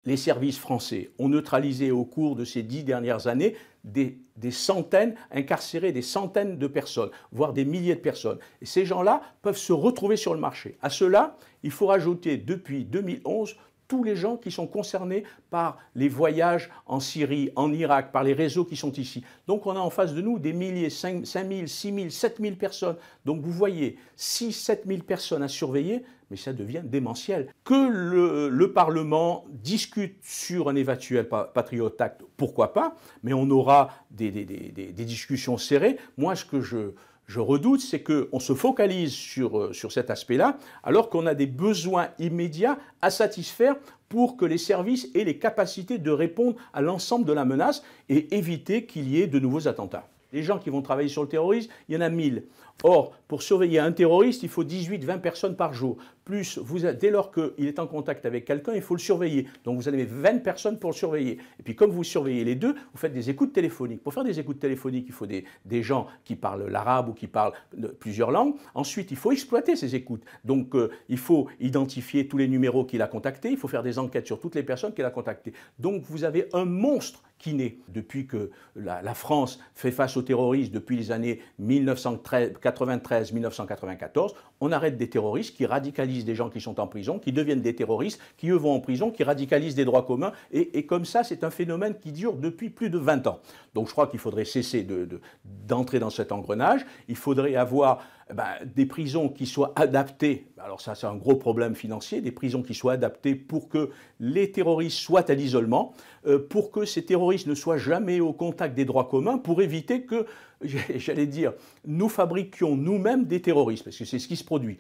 Les services français ont neutralisé au cours de ces 10 dernières années des centaines, incarcérés des centaines de personnes, voire des milliers de personnes. Et ces gens-là peuvent se retrouver sur le marché. À cela, il faut rajouter depuis 2011 tous les gens qui sont concernés par les voyages en Syrie, en Irak, par les réseaux qui sont ici. Donc on a en face de nous des milliers, 5 000, 6 000, 7 000 personnes. Donc vous voyez, 6 7 000 personnes à surveiller, mais ça devient démentiel. Que le Parlement discute sur un éventuel Patriot Act, pourquoi pas, mais on aura des discussions serrées. Moi, ce que je redoute, c'est qu'on se focalise sur cet aspect-là, alors qu'on a des besoins immédiats à satisfaire pour que les services aient les capacités de répondre à l'ensemble de la menace et éviter qu'il y ait de nouveaux attentats. Les gens qui vont travailler sur le terrorisme, il y en a 1000. Or, pour surveiller un terroriste, il faut 18-20 personnes par jour. Plus, dès lors qu'il est en contact avec quelqu'un, il faut le surveiller. Donc vous avez 20 personnes pour le surveiller. Et puis comme vous surveillez les deux, vous faites des écoutes téléphoniques. Pour faire des écoutes téléphoniques, il faut des gens qui parlent l'arabe ou qui parlent plusieurs langues. Ensuite, il faut exploiter ces écoutes. Donc il faut identifier tous les numéros qu'il a contactés. Il faut faire des enquêtes sur toutes les personnes qu'il a contactées. Donc vous avez un monstre qui naît depuis que la France fait face au terrorisme depuis les années 1993-1994. On arrête des terroristes qui radicalisent des gens qui sont en prison, qui deviennent des terroristes, qui eux vont en prison, qui radicalisent des droits communs. Et comme ça, c'est un phénomène qui dure depuis plus de 20 ans. Donc je crois qu'il faudrait cesser d'entrer dans cet engrenage. Il faudrait avoir des prisons qui soient adaptées. Alors ça, c'est un gros problème financier. Des prisons qui soient adaptées pour que les terroristes soient à l'isolement, pour que ces terroristes ne soient jamais au contact des droits communs, pour éviter que, j'allais dire, nous fabriquions nous-mêmes des terroristes, parce que c'est ce qui se produit.